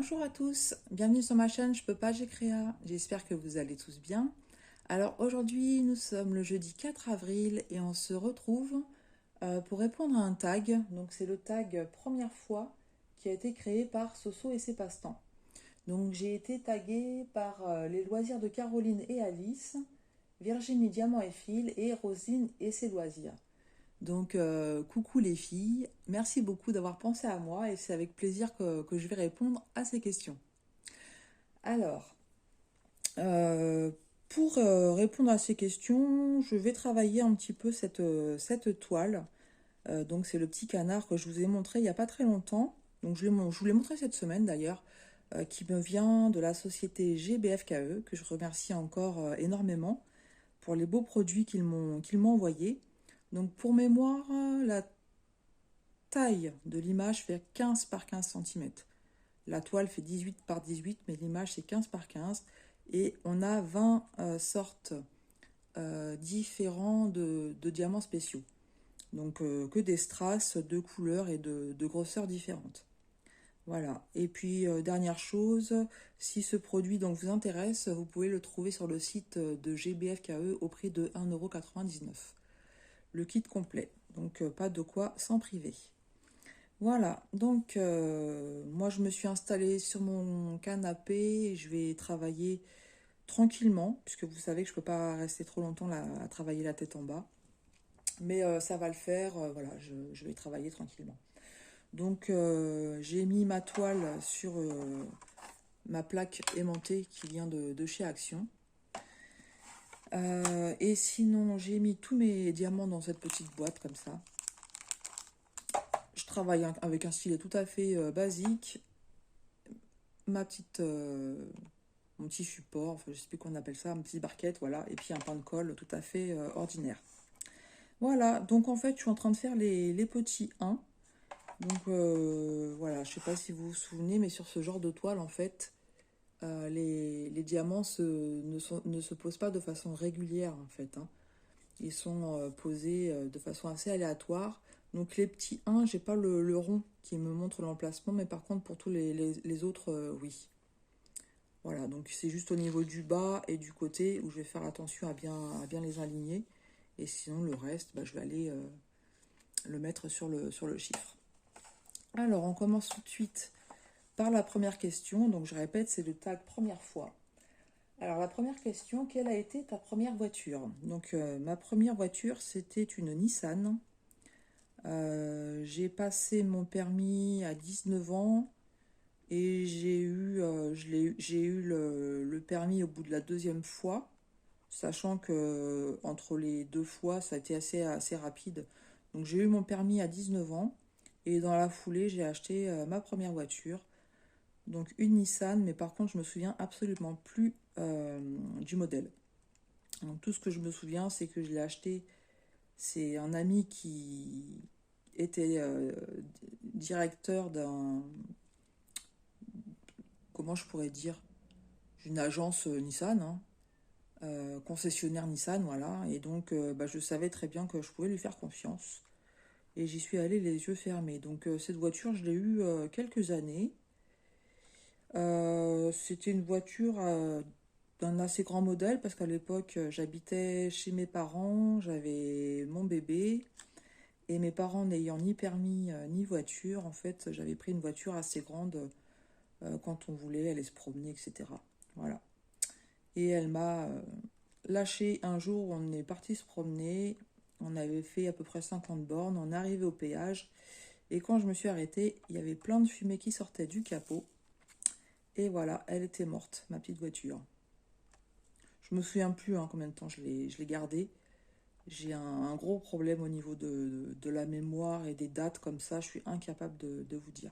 Bonjour à tous, bienvenue sur ma chaîne Je peux pas, j'ai créa. J'espère que vous allez tous bien. Alors aujourd'hui, nous sommes le jeudi 4 avril et on se retrouve pour répondre à un tag. Donc c'est le tag première fois qui a été créé par Soso et ses passe-temps. Donc j'ai été taguée par les loisirs de Caroline et Alice, Virginie Diamant et Phil et Rosine et ses loisirs. Donc, coucou les filles, merci beaucoup d'avoir pensé à moi et c'est avec plaisir que je vais répondre à ces questions. Alors, euh, pour répondre à ces questions, je vais travailler un petit peu cette toile. Donc, c'est le petit canard que je vous ai montré il n'y a pas très longtemps. Donc, je vous l'ai montré cette semaine d'ailleurs, qui me vient de la société GBFKE, que je remercie encore énormément pour les beaux produits qu'ils m'ont envoyés. Donc, pour mémoire, la taille de l'image fait 15 par 15 cm. La toile fait 18 par 18, mais l'image c'est 15 par 15. Et on a 20 sortes différents de diamants spéciaux. Donc que des strass de couleurs et de grosseurs différentes. Voilà. Et puis dernière chose, si ce produit donc vous intéresse, vous pouvez le trouver sur le site de GBFKE au prix de 1,99 €. Le kit complet. Donc pas de quoi s'en priver. Voilà, donc moi je me suis installée sur mon canapé et je vais travailler tranquillement, puisque vous savez que je ne peux pas rester trop longtemps là, à travailler la tête en bas. Mais ça va le faire, voilà, je vais travailler tranquillement. Donc j'ai mis ma toile sur ma plaque aimantée qui vient de chez Action. Et sinon j'ai mis tous mes diamants dans cette petite boîte comme ça. Je travaille avec un stylet tout à fait basique. Ma petite, mon petit support, enfin je sais plus qu'on appelle ça, une petite barquette, voilà, et puis un pain de colle tout à fait ordinaire. Voilà, donc en fait je suis en train de faire les petits 1. Donc voilà, je sais pas si vous vous souvenez, mais sur ce genre de toile en fait, les diamants ne se posent pas de façon régulière en fait, hein. Ils sont posés de façon assez aléatoire. Donc les petits 1, j'ai pas le rond qui me montre l'emplacement, mais par contre pour tous les autres, oui. Voilà, donc c'est juste au niveau du bas et du côté où je vais faire attention à bien les aligner. Et sinon, le reste, bah, je vais aller le mettre sur le chiffre. Alors, on commence tout de suite par la première question. Donc, je répète, c'est le tag première fois. Alors, la première question, quelle a été ta première voiture? Donc, ma première voiture, c'était une Nissan. J'ai passé mon permis à 19 ans. Et j'ai eu le permis au bout de la deuxième fois, sachant que entre les deux fois, ça a été assez rapide. Donc j'ai eu mon permis à 19 ans et dans la foulée, j'ai acheté ma première voiture. Donc une Nissan, mais par contre, je me souviens absolument plus du modèle. Donc tout ce que je me souviens, c'est que je l'ai acheté. C'est un ami qui était directeur comment je pourrais dire, une agence Nissan, hein, concessionnaire Nissan, voilà. Et donc, bah, je savais très bien que je pouvais lui faire confiance. Et j'y suis allée les yeux fermés. Donc, cette voiture, je l'ai eue quelques années. C'était une voiture d'un assez grand modèle parce qu'à l'époque, j'habitais chez mes parents, j'avais mon bébé. Et mes parents n'ayant ni permis ni voiture, en fait, j'avais pris une voiture assez grande quand on voulait aller se promener, etc. Voilà. Et elle m'a lâché un jour, on est parti se promener, on avait fait à peu près 50 bornes, on est arrivé au péage, et quand je me suis arrêtée, il y avait plein de fumée qui sortait du capot, et voilà, elle était morte, ma petite voiture. Je me souviens plus hein, combien de temps je l'ai gardée. J'ai un gros problème au niveau de la mémoire et des dates comme ça, je suis incapable de vous dire.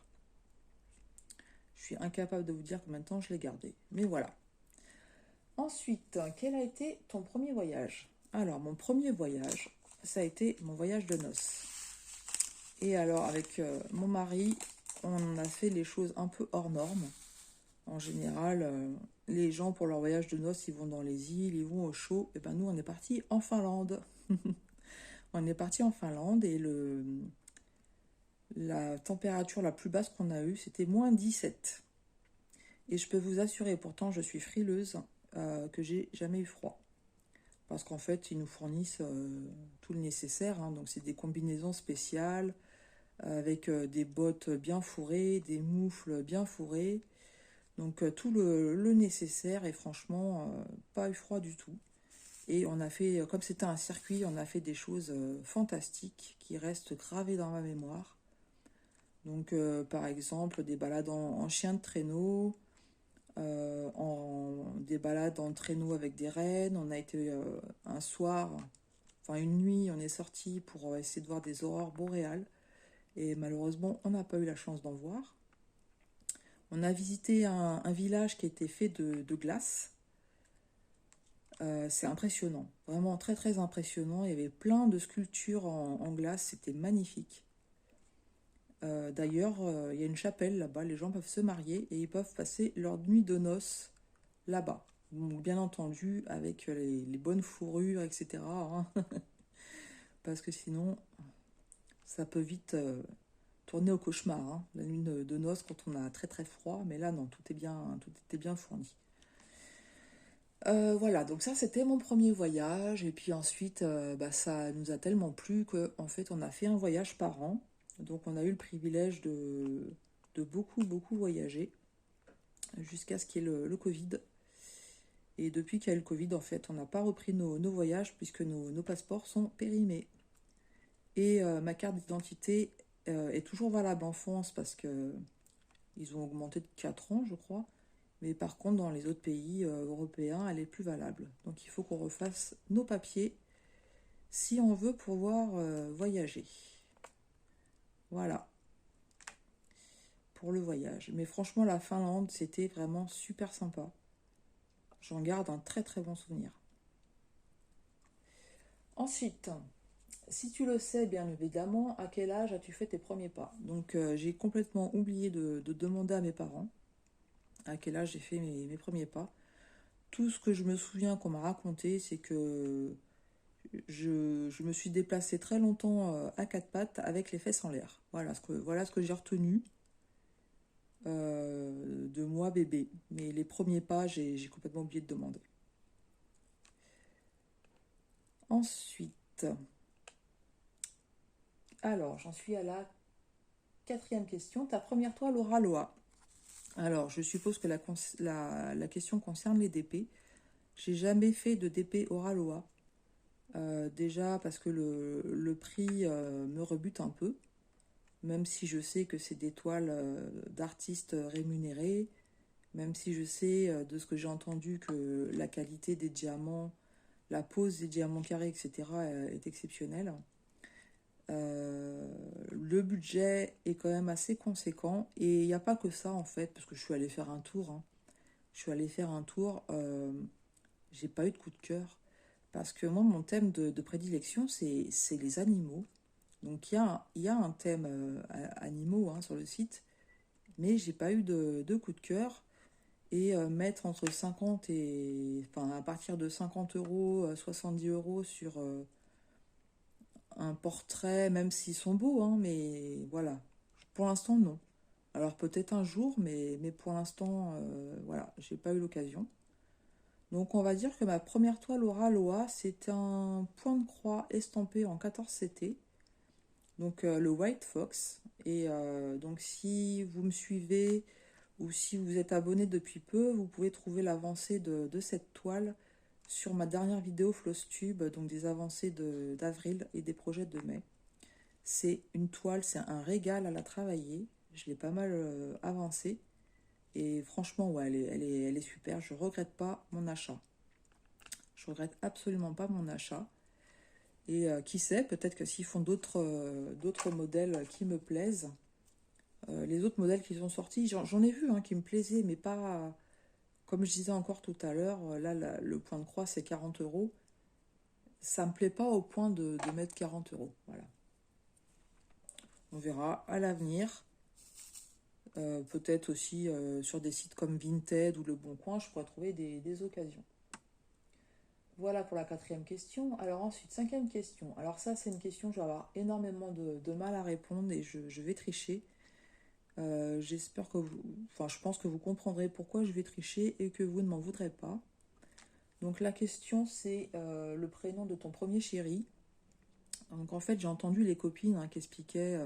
Je suis incapable de vous dire combien de temps je l'ai gardée. Mais voilà. Ensuite, quel a été ton premier voyage? Alors, mon premier voyage, ça a été mon voyage de noces. Et alors, avec mon mari, on a fait les choses un peu hors normes. En général, les gens, pour leur voyage de noces, ils vont dans les îles, ils vont au chaud. Et ben nous, on est parti en Finlande. On est parti en Finlande et la température la plus basse qu'on a eue, c'était -17. Et je peux vous assurer, pourtant je suis frileuse, que j'ai jamais eu froid. Parce qu'en fait, ils nous fournissent tout le nécessaire, hein. Donc c'est des combinaisons spéciales, avec des bottes bien fourrées, des moufles bien fourrées. Donc tout le nécessaire et franchement, pas eu froid du tout. Et on a fait, comme c'était un circuit, on a fait des choses fantastiques qui restent gravées dans ma mémoire. Donc par exemple des balades en chien de traîneau, des balades en traîneau avec des rennes. On a été un soir, enfin une nuit, on est sorti pour essayer de voir des aurores boréales. Et malheureusement, on n'a pas eu la chance d'en voir. On a visité un village qui était fait de glace. C'est impressionnant, vraiment très très impressionnant. Il y avait plein de sculptures en glace, c'était magnifique. D'ailleurs, il y a une chapelle là-bas, les gens peuvent se marier et ils peuvent passer leur nuit de noces là-bas. Donc, bien entendu, avec les bonnes fourrures, etc., hein, parce que sinon, ça peut vite tourner au cauchemar, hein, la nuit de noces quand on a très très froid. Mais là, non, tout était bien fourni. Voilà, donc ça c'était mon premier voyage. Et puis ensuite, bah, ça nous a tellement plu qu'en fait, on a fait un voyage par an. Donc on a eu le privilège de beaucoup, beaucoup voyager jusqu'à ce qu'il y ait le Covid. Et depuis qu'il y a eu le Covid, en fait, on n'a pas repris nos voyages puisque nos passeports sont périmés. Et ma carte d'identité est toujours valable en France parce que ils ont augmenté de 4 ans, je crois. Mais par contre, dans les autres pays européens, elle est plus valable. Donc il faut qu'on refasse nos papiers si on veut pouvoir voyager. Voilà, pour le voyage. Mais franchement, la Finlande, c'était vraiment super sympa. J'en garde un très très bon souvenir. Ensuite, si tu le sais, bien évidemment, à quel âge as-tu fait tes premiers pas? Donc j'ai complètement oublié de demander à mes parents à quel âge j'ai fait mes premiers pas. Tout ce que je me souviens qu'on m'a raconté, c'est que je me suis déplacée très longtemps à quatre pattes avec les fesses en l'air. Voilà ce que j'ai retenu de moi bébé. Mais les premiers pas, j'ai complètement oublié de demander. Ensuite, alors j'en suis à la quatrième question. Ta première toile aura Loa. Alors, je suppose que la question concerne les DP. J'ai jamais fait de DP Oraloa. Déjà parce que le prix me rebute un peu, même si je sais que c'est des toiles d'artistes rémunérés, même si je sais de ce que j'ai entendu que la qualité des diamants, la pose des diamants carrés, etc. est exceptionnelle. Le budget est quand même assez conséquent et il n'y a pas que ça en fait, parce que je suis allée faire un tour, hein. Je suis allée faire un tour, j'ai pas eu de coup de cœur. Parce que moi, mon thème de prédilection, c'est les animaux. Donc il y a un thème animaux hein, sur le site, mais j'ai pas eu de coup de cœur. Et mettre entre 50 et... Enfin, à partir de 50 euros, 10 € sur un portrait, même s'ils sont beaux, hein, mais voilà. Pour l'instant, non. Alors peut-être un jour, mais pour l'instant, voilà, j'ai pas eu l'occasion. Donc on va dire que ma première toile aura Loa, c'est un point de croix estampé en 14 CT, donc le White Fox. Et donc si vous me suivez ou si vous êtes abonné depuis peu, vous pouvez trouver l'avancée de cette toile sur ma dernière vidéo Flosstube, donc des avancées d'avril et des projets de mai. C'est une toile, c'est un régal à la travailler. Je l'ai pas mal avancée. Et franchement, ouais, elle est super. Je regrette pas mon achat. Je regrette absolument pas mon achat. Et qui sait, peut-être que s'ils font d'autres modèles qui me plaisent, les autres modèles qui sont sortis, j'en ai vu hein, qui me plaisaient, mais pas, comme je disais encore tout à l'heure, le point de croix c'est 40 euros. Ça me plaît pas au point de mettre 40 euros. Voilà. On verra à l'avenir. Peut-être aussi sur des sites comme Vinted ou Le Bon Coin, je pourrais trouver des occasions. Voilà pour la quatrième question. Alors ensuite, cinquième question. Alors ça, c'est une question, je vais avoir énormément de mal à répondre et je vais tricher. J'espère que vous... Enfin, je pense que vous comprendrez pourquoi je vais tricher et que vous ne m'en voudrez pas. Donc la question, c'est le prénom de ton premier chéri. Donc en fait, j'ai entendu les copines qui expliquaient,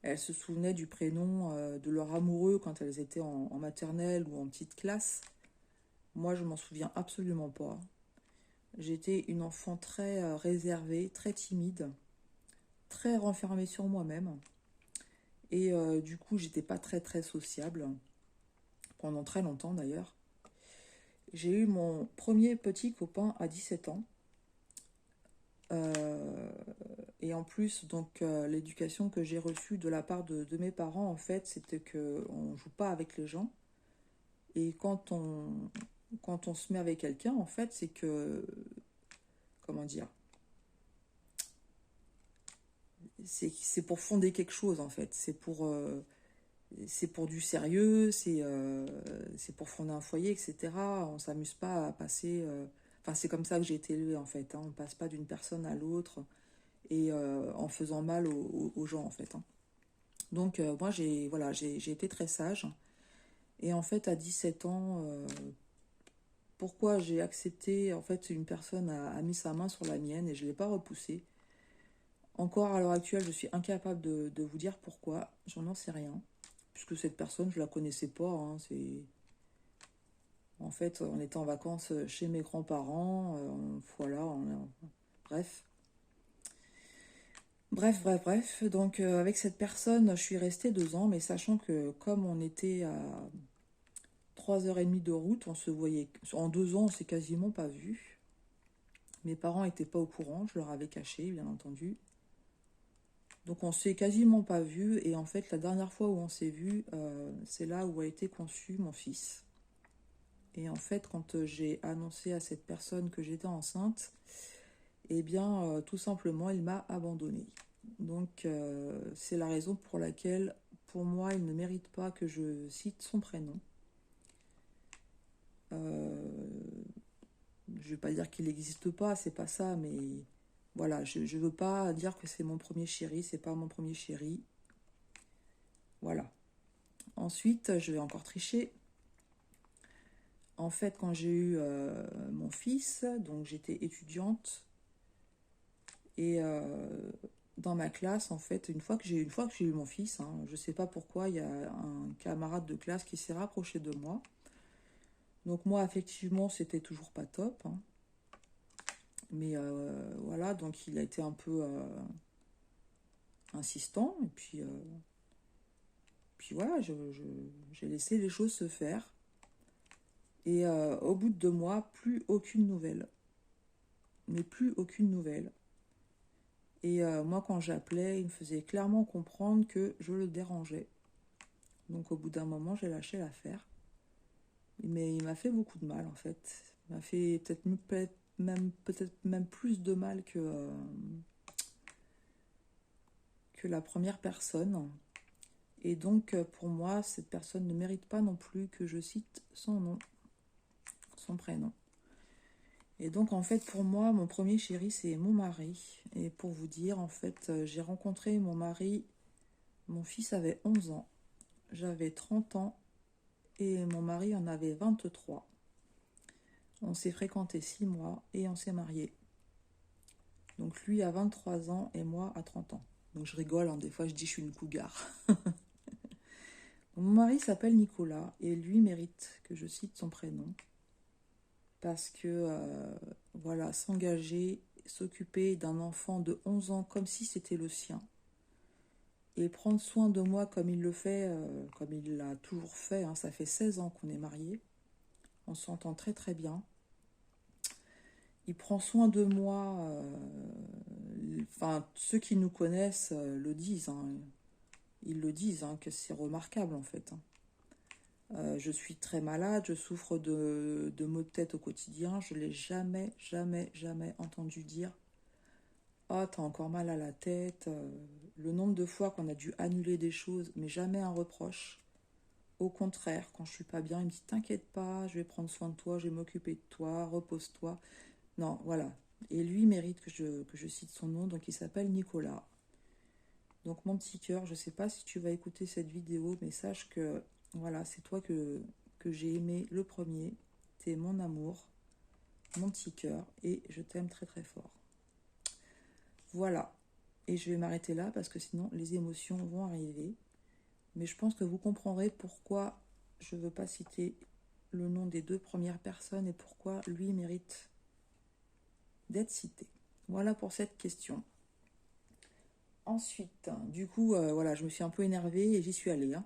elles se souvenaient du prénom de leur amoureux quand elles étaient en maternelle ou en petite classe. Moi, je m'en souviens absolument pas. J'étais une enfant très réservée, très timide, très renfermée sur moi-même. Et du coup, j'étais pas très très sociable, pendant très longtemps d'ailleurs. J'ai eu mon premier petit copain à 17 ans. Euh, et en plus, donc, l'éducation que j'ai reçue de la part de mes parents, en fait, c'était qu'on ne joue pas avec les gens. Et quand on se met avec quelqu'un, en fait, c'est que, comment dire, c'est pour fonder quelque chose, en fait. C'est pour du sérieux, c'est pour fonder un foyer, etc. On s'amuse pas à passer... Enfin, c'est comme ça que j'ai été élevée, en fait. On ne passe pas d'une personne à l'autre et en faisant mal aux gens, en fait. Donc, moi, voilà, j'ai été très sage. Et en fait, à 17 ans, pourquoi j'ai accepté... En fait, une personne a mis sa main sur la mienne et je ne l'ai pas repoussée. Encore à l'heure actuelle, je suis incapable de vous dire pourquoi. J'en sais rien. Puisque cette personne, je la connaissais pas. En fait, on était en vacances chez mes grands-parents. Voilà. Bref. Bref. Donc, avec cette personne, je suis restée 2 ans. Mais sachant que comme on était à 3h30 de route, on se voyait... En 2 ans, on s'est quasiment pas vus. Mes parents n'étaient pas au courant. Je leur avais caché, bien entendu. Donc on s'est quasiment pas vu et en fait la dernière fois où on s'est vu, c'est là où a été conçu mon fils. Et en fait quand j'ai annoncé à cette personne que j'étais enceinte, eh bien tout simplement il m'a abandonnée. Donc c'est la raison pour laquelle pour moi il ne mérite pas que je cite son prénom. Je vais pas dire qu'il n'existe pas, c'est pas ça, mais voilà, je veux pas dire que c'est mon premier chéri, c'est pas mon premier chéri. Voilà. Ensuite, je vais encore tricher. En fait, quand j'ai eu mon fils, donc j'étais étudiante et dans ma classe, en fait, une fois que j'ai eu mon fils, je ne sais pas pourquoi, il y a un camarade de classe qui s'est rapproché de moi. Donc moi, effectivement, c'était toujours pas top, mais voilà, donc il a été un peu insistant et puis voilà, j'ai laissé les choses se faire. Et au bout de 2 mois, plus aucune nouvelle. Mais plus aucune nouvelle. Et moi, quand j'appelais, il me faisait clairement comprendre que je le dérangeais. Donc au bout d'un moment, j'ai lâché l'affaire. Mais il m'a fait beaucoup de mal, en fait. Il m'a fait peut-être même plus de mal que la première personne. Et donc, pour moi, cette personne ne mérite pas non plus que je cite son nom, son prénom. Et donc, en fait, pour moi, mon premier chéri, c'est mon mari. Et pour vous dire, en fait, j'ai rencontré mon mari, mon fils avait 11 ans, j'avais 30 ans et mon mari en avait 23. On s'est fréquenté 6 mois et on s'est mariés. Donc, lui a 23 ans et moi à 30 ans. Donc, je rigole, des fois, je dis je suis une cougar. Mon mari s'appelle Nicolas et lui mérite que je cite son prénom. Parce que, voilà, s'engager, s'occuper d'un enfant de 11 ans comme si c'était le sien, et prendre soin de moi comme il le fait, comme il l'a toujours fait, ça fait 16 ans qu'on est mariés, on s'entend très très bien. Il prend soin de moi, enfin, ceux qui nous connaissent le disent, ils le disent, que c'est remarquable en fait. Je suis très malade, je souffre de maux de tête au quotidien. Je ne l'ai jamais, jamais, jamais entendu dire «Ah, t'as encore mal à la tête». Le nombre de fois qu'on a dû annuler des choses, mais jamais un reproche. Au contraire, quand je suis pas bien, il me dit «T'inquiète pas, je vais prendre soin de toi, je vais m'occuper de toi, repose-toi». Non, voilà. Et lui mérite que je cite son nom, donc il s'appelle Nicolas. Donc mon petit cœur, je ne sais pas si tu vas écouter cette vidéo, mais sache que voilà, c'est toi que j'ai aimé le premier. T'es mon amour, mon petit cœur, et je t'aime très très fort. Voilà. Et je vais m'arrêter là parce que sinon les émotions vont arriver. Mais je pense que vous comprendrez pourquoi je ne veux pas citer le nom des deux premières personnes et pourquoi lui mérite d'être cité. Voilà pour cette question. Ensuite, du coup, voilà, je me suis un peu énervée et j'y suis allée, hein.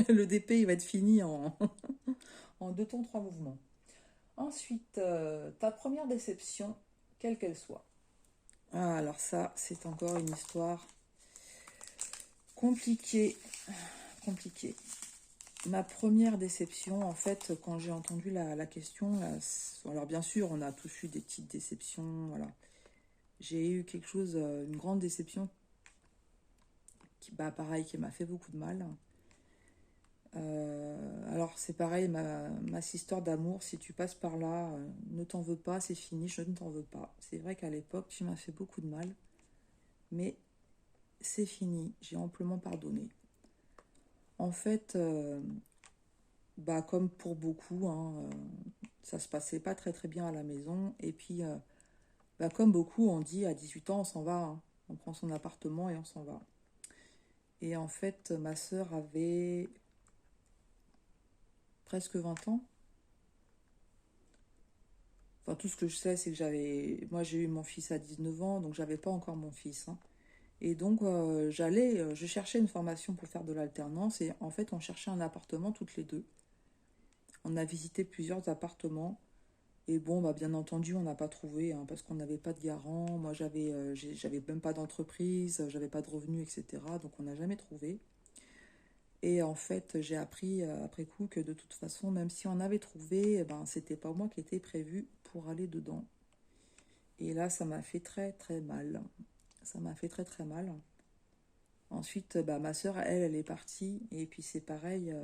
Le DP, il va être fini en, en 2 temps, 3 mouvements. Ensuite, ta première déception, quelle qu'elle soit. Ah, alors ça, c'est encore une histoire compliquée. Compliquée. Ma première déception, en fait, quand j'ai entendu la question, alors bien sûr, on a tous eu des petites déceptions, voilà. J'ai eu quelque chose, une grande déception, qui, bah pareil, qui m'a fait beaucoup de mal. Alors c'est pareil, ma histoire d'amour, si tu passes par là, ne t'en veux pas, c'est fini, je ne t'en veux pas. C'est vrai qu'à l'époque, tu m'as fait beaucoup de mal, mais c'est fini, j'ai amplement pardonné. En fait, bah, comme pour beaucoup, hein, ça se passait pas très très bien à la maison. Et puis, bah, comme beaucoup, on dit à 18 ans, on s'en va, hein. On prend son appartement et on s'en va. Et en fait, ma sœur avait presque 20 ans. Enfin, tout ce que je sais, c'est que moi, j'ai eu mon fils à 19 ans, donc j'avais pas encore mon fils, hein. Et donc, je cherchais une formation pour faire de l'alternance. Et en fait, on cherchait un appartement toutes les deux. On a visité plusieurs appartements. Et bon, bah, bien entendu, on n'a pas trouvé, hein, parce qu'on n'avait pas de garant. Moi, j'avais même pas d'entreprise, j'avais pas de revenus, etc. Donc, on n'a jamais trouvé. Et en fait, j'ai appris après coup que de toute façon, même si on avait trouvé, eh ben, c'était pas moi qui étais prévu pour aller dedans. Et là, ça m'a fait très très mal. Ça m'a fait très très mal. Ensuite, bah, ma sœur, elle est partie. Et puis c'est pareil,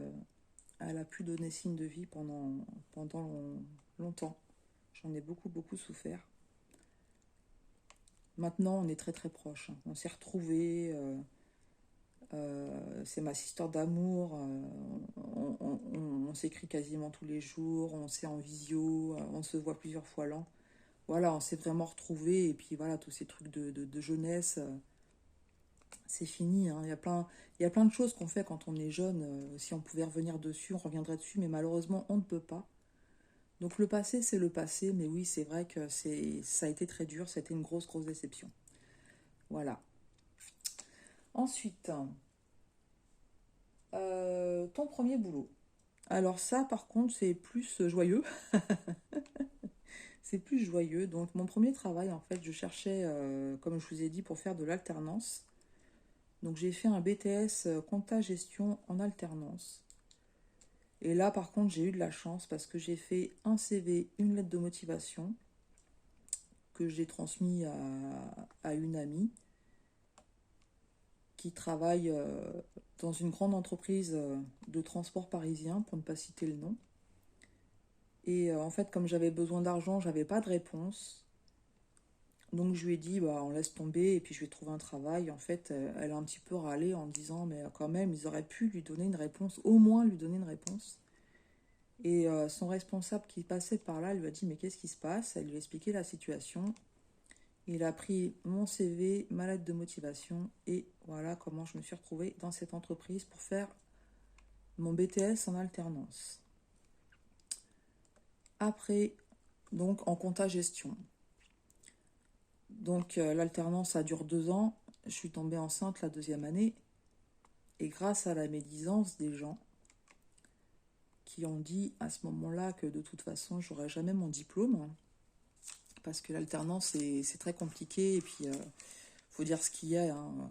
elle a pu donner signe de vie pendant longtemps. J'en ai beaucoup beaucoup souffert. Maintenant, on est très très proches, hein. On s'est retrouvés. C'est ma histoire d'amour. On s'écrit quasiment tous les jours. On s'est en visio. On se voit plusieurs fois l'an. Voilà, on s'est vraiment retrouvés. Et puis voilà, tous ces trucs de jeunesse, c'est fini, hein. Il y a plein de choses qu'on fait quand on est jeune. Si on pouvait revenir dessus, on reviendrait dessus. Mais malheureusement, on ne peut pas. Donc le passé, c'est le passé. Mais oui, c'est vrai que ça a été très dur. Ça a été une grosse, grosse déception. Voilà. Ensuite, ton premier boulot. Alors ça, par contre, c'est plus joyeux. C'est plus joyeux. Donc mon premier travail, en fait, je cherchais, comme je vous ai dit, pour faire de l'alternance. Donc j'ai fait un BTS compta gestion en alternance. Et là, par contre, j'ai eu de la chance parce que j'ai fait un CV, une lettre de motivation que j'ai transmis à une amie qui travaille dans une grande entreprise de transport parisien, pour ne pas citer le nom. Et en fait, comme j'avais besoin d'argent, j'avais pas de réponse. Donc je lui ai dit, bah, on laisse tomber et puis je vais trouver un travail. En fait, elle a un petit peu râlé en me disant, mais quand même, ils auraient pu lui donner une réponse, au moins lui donner une réponse. Et son responsable qui passait par là lui a dit, mais qu'est-ce qui se passe? Elle lui a expliqué la situation. Il a pris mon CV, ma lettre de motivation et voilà comment je me suis retrouvée dans cette entreprise pour faire mon BTS en alternance. Après, donc en compta gestion. Donc l'alternance, ça dure 2 ans. Je suis tombée enceinte la deuxième année. Et grâce à la médisance des gens qui ont dit à ce moment-là que de toute façon, j'aurais jamais mon diplôme, parce que l'alternance, c'est très compliqué. Et puis, faut dire ce qu'il y a, hein.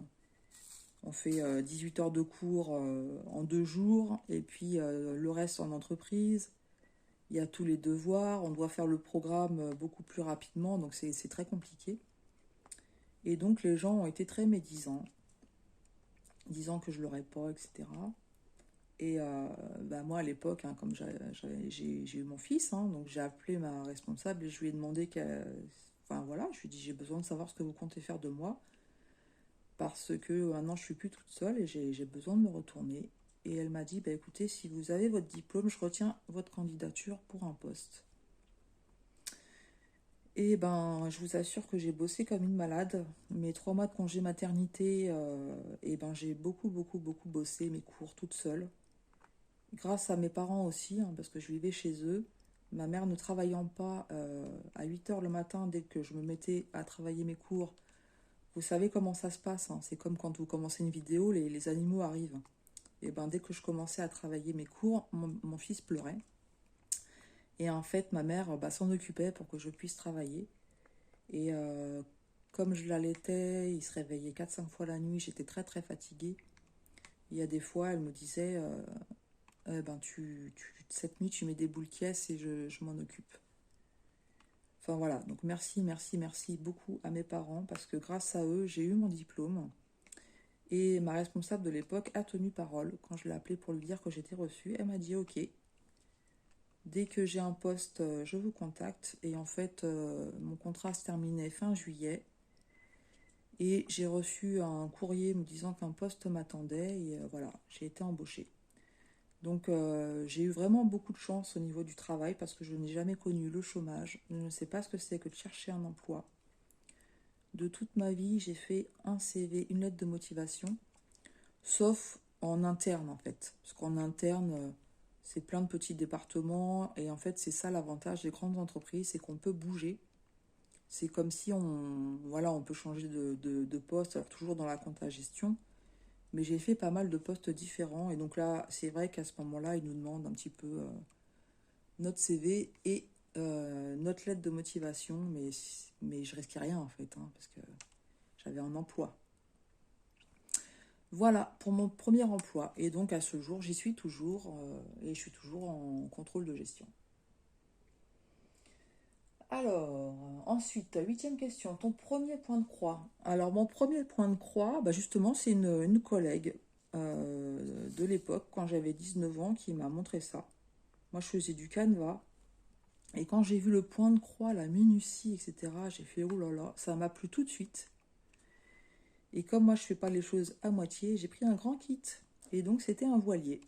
On fait 18 heures de cours en 2 jours. Et puis, le reste en entreprise. Il y a tous les devoirs. On doit faire le programme beaucoup plus rapidement. Donc, c'est très compliqué. Et donc, les gens ont été très médisants, disant que je l'aurais pas, etc. Et bah moi, à l'époque, hein, comme j'ai eu mon fils, hein, donc j'ai appelé ma responsable et je lui ai demandé enfin voilà, je lui ai dit, j'ai besoin de savoir ce que vous comptez faire de moi. parce que maintenant je suis plus toute seule et j'ai besoin de me retourner. Et elle m'a dit, bah écoutez, si vous avez votre diplôme, je retiens votre candidature pour un poste. Et ben, je vous assure que j'ai bossé comme une malade. Mes 3 mois de congé maternité, et ben j'ai beaucoup bossé mes cours toute seule. Grâce à mes parents aussi, hein, parce que je vivais chez eux. Ma mère ne travaillant pas à 8 heures le matin, dès que je me mettais à travailler mes cours, vous savez comment ça se passe, hein. C'est comme quand vous commencez une vidéo, les animaux arrivent. Et ben dès que je commençais à travailler mes cours, mon fils pleurait. Et en fait, ma mère bah, s'en occupait pour que je puisse travailler. Et comme je l'allaitais, il se réveillait 4 5 fois la nuit, j'étais très fatiguée. Il y a des fois, elle me disait, ben cette nuit, tu mets des boules caisses et je m'en occupe. Enfin voilà, donc merci beaucoup à mes parents parce que grâce à eux, j'ai eu mon diplôme. Et ma responsable de l'époque a tenu parole. Quand je l'ai appelée pour lui dire que j'étais reçue, elle m'a dit ok, dès que j'ai un poste, je vous contacte. Et en fait, mon contrat se terminait fin juillet. Et j'ai reçu un courrier me disant qu'un poste m'attendait. Et voilà, j'ai été embauchée. Donc j'ai eu vraiment beaucoup de chance au niveau du travail parce que je n'ai jamais connu le chômage. Je ne sais pas ce que c'est que de chercher un emploi. De toute ma vie, j'ai fait un CV, une lettre de motivation, sauf en interne en fait. Parce qu'en interne, c'est plein de petits départements et en fait c'est ça l'avantage des grandes entreprises, c'est qu'on peut bouger. C'est comme si on peut changer de poste, alors toujours dans la compta gestion, mais j'ai fait pas mal de postes différents et donc là c'est vrai qu'à ce moment-là ils nous demandent un petit peu notre CV et notre lettre de motivation, mais je risquais rien en fait, hein, parce que j'avais un emploi. Voilà pour mon premier emploi. Et donc à ce jour, j'y suis toujours et je suis toujours en contrôle de gestion. Alors, ensuite, 8e question, ton premier point de croix. Alors, mon premier point de croix, bah justement, c'est une collègue de l'époque, quand j'avais 19 ans, qui m'a montré ça. Moi, je faisais du canevas. Et quand j'ai vu le point de croix, la minutie, etc., j'ai fait, oh là là, ça m'a plu tout de suite. Et comme moi, je fais pas les choses à moitié, j'ai pris un grand kit. Et donc, c'était un voilier.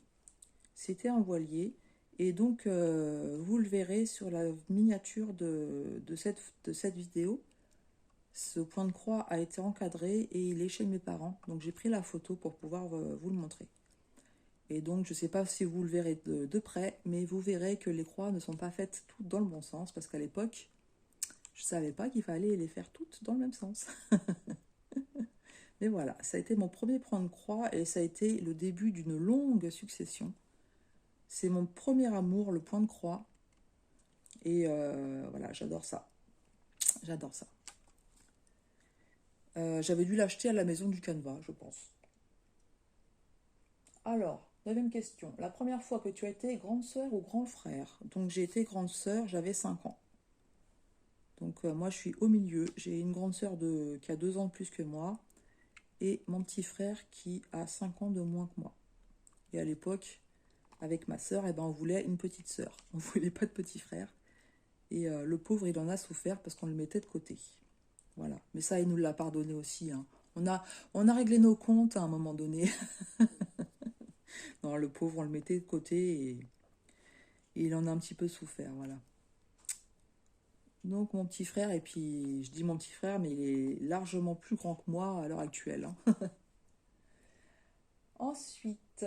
C'était un voilier. Et donc, vous le verrez sur la miniature de cette vidéo. Ce point de croix a été encadré et il est chez mes parents. Donc, j'ai pris la photo pour pouvoir vous le montrer. Et donc, je ne sais pas si vous le verrez de près, mais vous verrez que les croix ne sont pas faites toutes dans le bon sens, parce qu'à l'époque, je ne savais pas qu'il fallait les faire toutes dans le même sens. Mais voilà, ça a été mon premier point de croix et ça a été le début d'une longue succession. C'est mon premier amour, le point de croix. Et voilà, j'adore ça. J'adore ça. J'avais dû l'acheter à la maison du canevas, je pense. Alors, 9e question. La première fois que tu as été grande sœur ou grand frère? Donc j'ai été grande sœur, j'avais 5 ans. Donc moi je suis au milieu. J'ai une grande sœur qui a 2 ans de plus que moi et mon petit frère qui a 5 ans de moins que moi. Et à l'époque, avec ma sœur, eh ben, on voulait une petite sœur. On voulait pas de petit frère. Et le pauvre, il en a souffert parce qu'on le mettait de côté. Voilà. Mais ça, il nous l'a pardonné aussi, hein. On a réglé nos comptes à un moment donné. Non, le pauvre, on le mettait de côté et il en a un petit peu souffert, voilà. Donc mon petit frère, et puis je dis mon petit frère, mais il est largement plus grand que moi à l'heure actuelle, hein. Ensuite,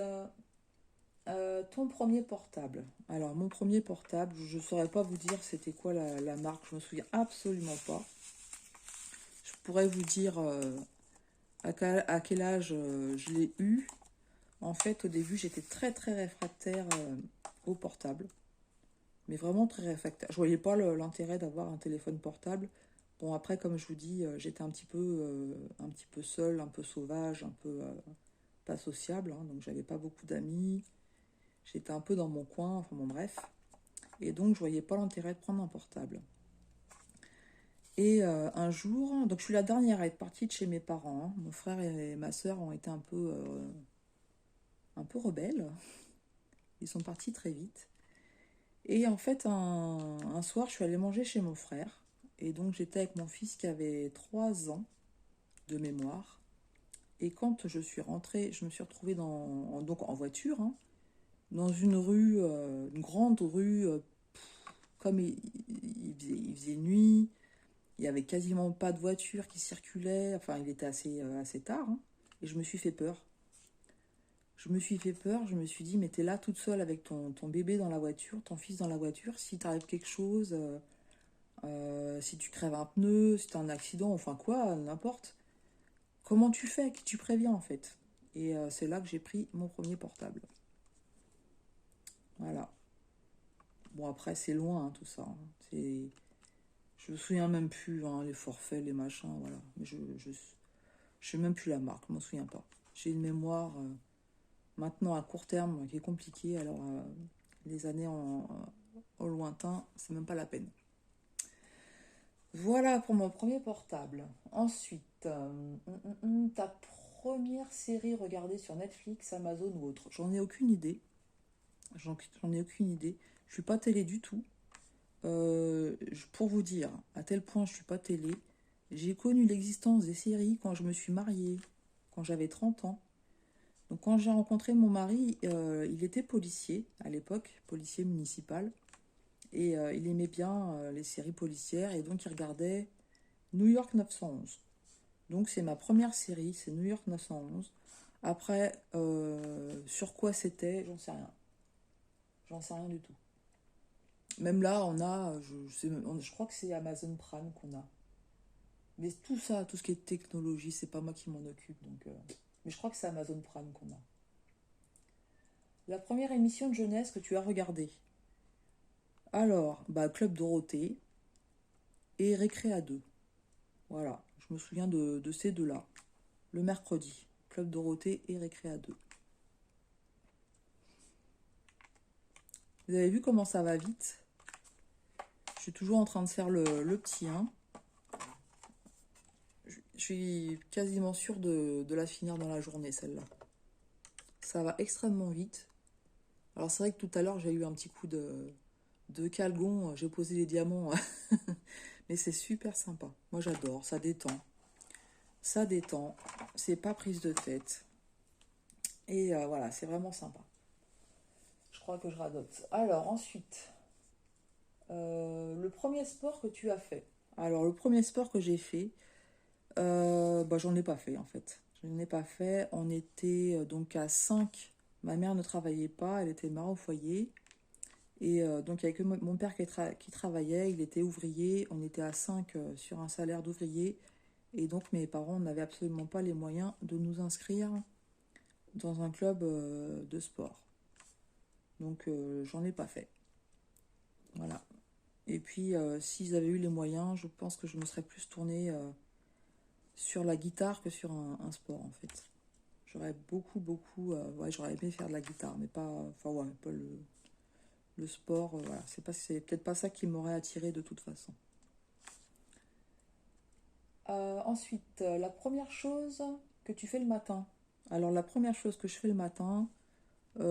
ton premier portable. Alors mon premier portable, je ne saurais pas vous dire c'était quoi la marque, je me souviens absolument pas. Je pourrais vous dire à quel âge je l'ai eu. En fait, au début, j'étais très réfractaire au portable. Mais vraiment très réfractaire. Je voyais pas l'intérêt d'avoir un téléphone portable. Bon, après, comme je vous dis, j'étais un petit peu seule, un peu sauvage, un peu pas sociable, hein, donc j'avais pas beaucoup d'amis. J'étais un peu dans mon coin, enfin bon, bref. Et donc, je voyais pas l'intérêt de prendre un portable. Et un jour, donc je suis la dernière à être partie de chez mes parents, hein. Mon frère et ma soeur ont été un peu rebelles. Ils sont partis très vite. Et en fait, un soir, je suis allée manger chez mon frère. Et donc, j'étais avec mon fils qui avait 3 ans de mémoire. Et quand je suis rentrée, je me suis retrouvée donc en voiture, hein, dans une rue, une grande rue, comme il faisait nuit, il y avait quasiment pas de voitures qui circulaient, enfin il était assez tard, hein, et je me suis fait peur. Je me suis fait peur, je me suis dit, mais t'es là toute seule avec ton bébé dans la voiture, ton fils dans la voiture, si t'arrive quelque chose, si tu crèves un pneu, si t'as un accident, enfin quoi, n'importe, comment tu fais, qui tu préviens en fait. Et c'est là que j'ai pris mon premier portable. Voilà. Bon après c'est loin hein, tout ça, hein. Je me souviens même plus, hein, les forfaits, les machins, voilà. Mais je sais même plus la marque, je m'en souviens pas. J'ai une mémoire maintenant à court terme qui est compliquée, alors les années au lointain, c'est même pas la peine. Voilà pour mon premier portable. Ensuite, ta première série regardée sur Netflix, Amazon ou autre. J'en ai aucune idée. J'en ai aucune idée. Je suis pas télé du tout. Pour vous dire à tel point je suis pas télé, j'ai connu l'existence des séries quand je me suis mariée, quand j'avais 30 ans. Donc quand j'ai rencontré mon mari, il était policier à l'époque, policier municipal. Et il aimait bien les séries policières et donc il regardait New York 911. Donc c'est ma première série, c'est New York 911. Après, sur quoi c'était, j'en sais rien. J'en sais rien du tout. Même là, on a, je crois que c'est Amazon Prime qu'on a. Mais tout ça, tout ce qui est technologie, c'est pas moi qui m'en occupe. Donc, mais je crois que c'est Amazon Prime qu'on a. La première émission de jeunesse que tu as regardée. Alors, bah, Club Dorothée et Récré à deux. Voilà, je me souviens de ces deux-là. Le mercredi, Club Dorothée et Récré à deux. Vous avez vu comment ça va vite? Je suis toujours en train de faire le petit 1. Je suis quasiment sûre de la finir dans la journée, celle-là. Ça va extrêmement vite. Alors c'est vrai que tout à l'heure, j'ai eu un petit coup de calgon. J'ai posé les diamants. Mais c'est super sympa. Moi, j'adore. Ça détend. Ça détend. C'est pas prise de tête. Et voilà, c'est vraiment sympa. Je crois que je radote. Alors ensuite, le premier sport que tu as fait. Alors le premier sport que j'ai fait, bah, j'en ai pas fait en fait. Je n'en ai pas fait. On était donc à 5. Ma mère ne travaillait pas, elle était mère au foyer. Et donc il n'y avait que mon père qui travaillait, il était ouvrier. On était à 5 sur un salaire d'ouvrier. Et donc mes parents n'avaient absolument pas les moyens de nous inscrire dans un club de sport. Donc j'en ai pas fait. Voilà. Et puis s'ils avaient eu les moyens, je pense que je me serais plus tournée sur la guitare que sur un sport en fait. J'aurais beaucoup, ouais, j'aurais aimé faire de la guitare, mais pas, enfin ouais, pas le sport, voilà, c'est peut-être pas ça qui m'aurait attiré de toute façon. Ensuite, la première chose que tu fais le matin. Alors la première chose que je fais le matin,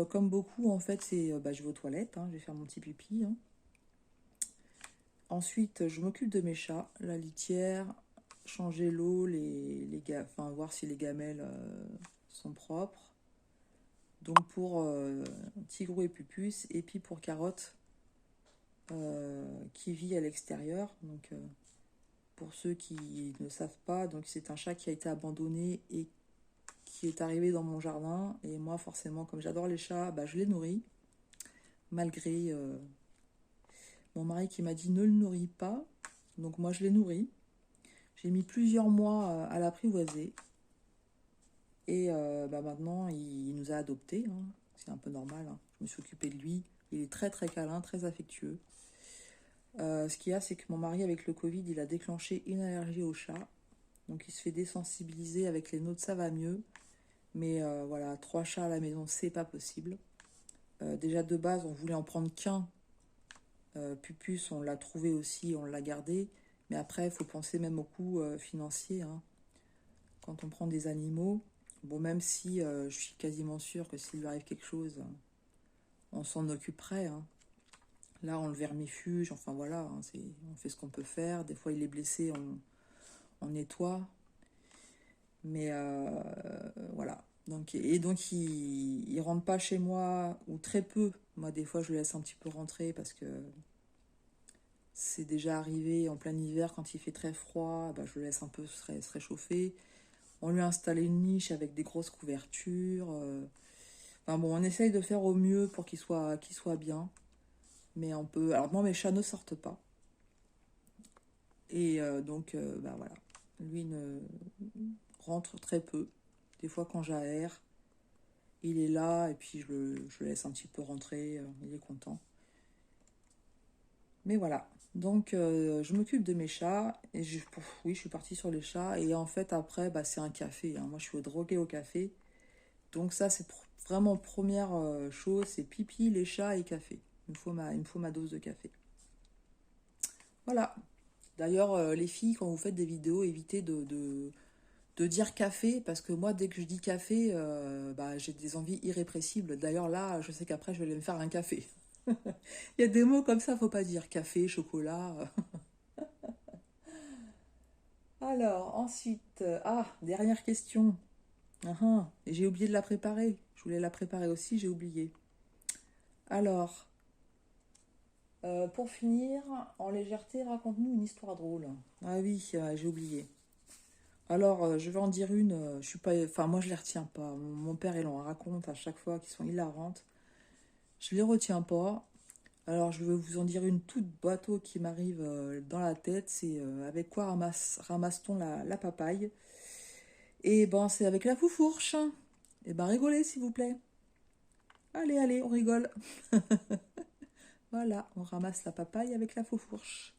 comme beaucoup en fait, c'est bah, je vais aux toilettes, hein, je vais faire mon petit pipi, hein. Ensuite, je m'occupe de mes chats, la litière, changer l'eau, enfin voir si les gamelles sont propres. Donc pour Tigrou et Pupus, et puis pour Carotte, qui vit à l'extérieur. Donc pour ceux qui ne savent pas, donc c'est un chat qui a été abandonné et qui est arrivé dans mon jardin. Et moi, forcément, comme j'adore les chats, bah, je les nourris, malgré mon mari qui m'a dit ne le nourris pas. Donc moi, je les nourris. J'ai mis plusieurs mois à l'apprivoiser. Et bah maintenant, il nous a adoptés, hein. C'est un peu normal, hein. Je me suis occupée de lui. Il est très très câlin, très affectueux. Ce qu'il y a, c'est que mon mari, avec le Covid, il a déclenché une allergie aux chats. Donc il se fait désensibiliser avec les nôtres, ça va mieux. Mais voilà, 3 chats à la maison, c'est pas possible. Déjà de base, on voulait en prendre qu'un. Pupus, on l'a trouvé aussi, on l'a gardé. Mais après, il faut penser même au coût financier, hein, quand on prend des animaux. Bon, même si je suis quasiment sûre que s'il lui arrive quelque chose, on s'en occuperait, hein. Là, on le vermifuge, enfin voilà, hein, on fait ce qu'on peut faire. Des fois, il est blessé, on nettoie. Mais voilà. Donc, et donc, il rentre pas chez moi, ou très peu. Moi, des fois, je le laisse un petit peu rentrer parce que c'est déjà arrivé en plein hiver, quand il fait très froid, bah, je le laisse un peu se réchauffer. On lui a installé une niche avec des grosses couvertures. Enfin bon, on essaye de faire au mieux pour qu'il soit bien. Mais on peut. Alors, moi, mes chats ne sortent pas. Et donc, bah voilà. Lui ne rentre très peu. Des fois, quand j'aère, il est là et puis je le laisse un petit peu rentrer. Il est content. Mais voilà. Donc, je m'occupe de mes chats. Et oui, je suis partie sur les chats. Et en fait, après, bah, c'est un café, hein. Moi, je suis droguée au café. Donc, ça, c'est vraiment première chose, c'est pipi, les chats et café. Il me faut ma dose de café. Voilà. D'ailleurs, les filles, quand vous faites des vidéos, évitez de dire café, parce que moi, dès que je dis café, bah, j'ai des envies irrépressibles. D'ailleurs, là, je sais qu'après, je vais aller me faire un café. Il y a des mots comme ça, faut pas dire café, chocolat. Alors, ensuite, dernière question. J'ai oublié de la préparer. Je voulais la préparer aussi, j'ai oublié. Alors, pour finir, en légèreté, raconte-nous une histoire drôle. Ah oui, j'ai oublié. Alors, je vais en dire une. Je suis pas, enfin, moi, je les retiens pas. Mon père, il en raconte à chaque fois qui sont hilarantes. Je les retiens pas. Alors, je vais vous en dire une toute bateau qui m'arrive dans la tête. C'est avec quoi ramasse-t-on la papaye? Et ben, c'est avec la foufourche. Et ben, rigolez, s'il vous plaît. Allez, allez, on rigole. Voilà, on ramasse la papaye avec la foufourche.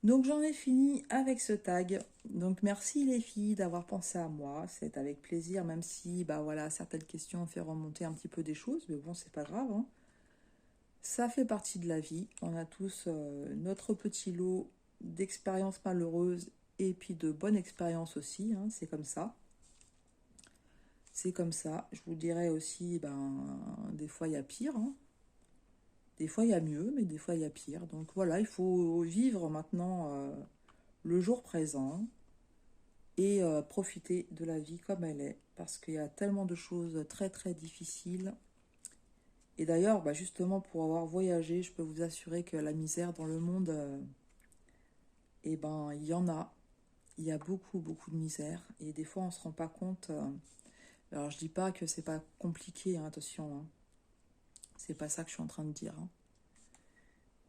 Donc j'en ai fini avec ce tag. Donc merci les filles d'avoir pensé à moi. C'est avec plaisir, même si bah voilà, certaines questions ont fait remonter un petit peu des choses, mais bon, c'est pas grave, hein. Ça fait partie de la vie. On a tous notre petit lot d'expériences malheureuses et puis de bonnes expériences aussi, hein. C'est comme ça. C'est comme ça. Je vous dirais aussi, ben, des fois il y a pire, hein. Des fois il y a mieux, mais des fois il y a pire. Donc voilà, il faut vivre maintenant le jour présent et profiter de la vie comme elle est, parce qu'il y a tellement de choses très très difficiles. Et d'ailleurs, bah, justement, pour avoir voyagé, je peux vous assurer que la misère dans le monde, eh ben, il y en a. Il y a beaucoup, beaucoup de misère. Et des fois, on ne se rend pas compte. Alors, je dis pas que c'est pas compliqué, hein, attention, hein. C'est pas ça que je suis en train de dire, hein.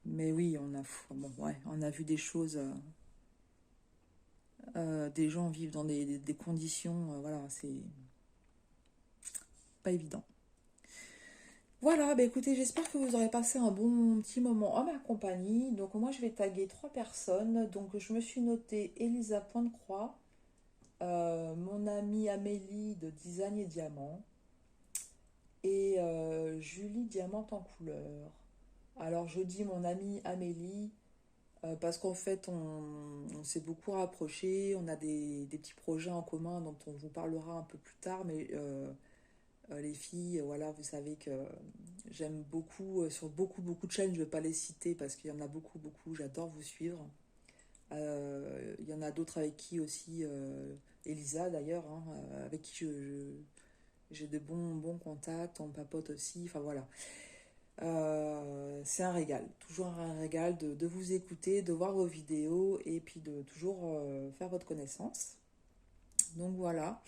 Mais oui, bon, ouais, on a vu des choses. Des gens vivent dans des conditions, voilà, c'est pas évident. Voilà, bah écoutez, j'espère que vous aurez passé un bon petit moment en ma compagnie. Donc moi, je vais taguer 3 personnes. Donc je me suis notée Elisa Pointe-Croix, mon amie Amélie de Design et Diamant et Julie Diamant en couleur. Alors je dis mon amie Amélie parce qu'en fait, on s'est beaucoup rapprochés. On a des petits projets en commun dont on vous parlera un peu plus tard, mais les filles, voilà, vous savez que j'aime beaucoup, sur beaucoup, beaucoup de chaînes, je ne vais pas les citer parce qu'il y en a beaucoup, beaucoup, j'adore vous suivre. Il y en a d'autres avec qui aussi, Elisa d'ailleurs, hein, avec qui j'ai de bons contacts, on papote aussi, enfin voilà. C'est un régal, toujours un régal de vous écouter, de voir vos vidéos et puis de toujours faire votre connaissance. Donc voilà.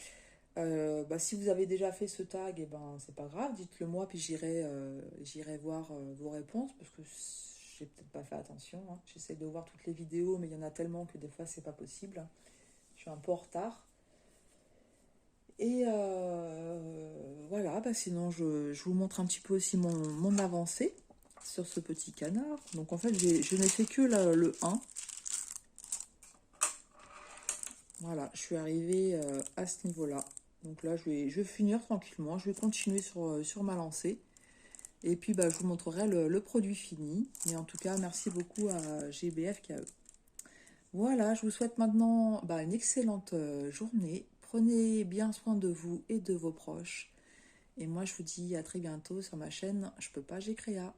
Bah, si vous avez déjà fait ce tag, eh ben, c'est pas grave, dites-le moi, puis j'irai voir vos réponses, parce que j'ai peut-être pas fait attention, hein. J'essaie de voir toutes les vidéos, mais il y en a tellement que des fois c'est pas possible. Je suis un peu en retard. Et voilà, bah, sinon je vous montre un petit peu aussi mon avancée sur ce petit canard. Donc en fait, je n'ai fait que le 1. Voilà, je suis arrivée à ce niveau-là. Donc là, je vais finir tranquillement. Je vais continuer sur ma lancée. Et puis, bah, je vous montrerai le produit fini. Mais en tout cas, merci beaucoup à GBFKE. Voilà, je vous souhaite maintenant bah, une excellente journée. Prenez bien soin de vous et de vos proches. Et moi, je vous dis à très bientôt sur ma chaîne Je peux pas, j'ai créa.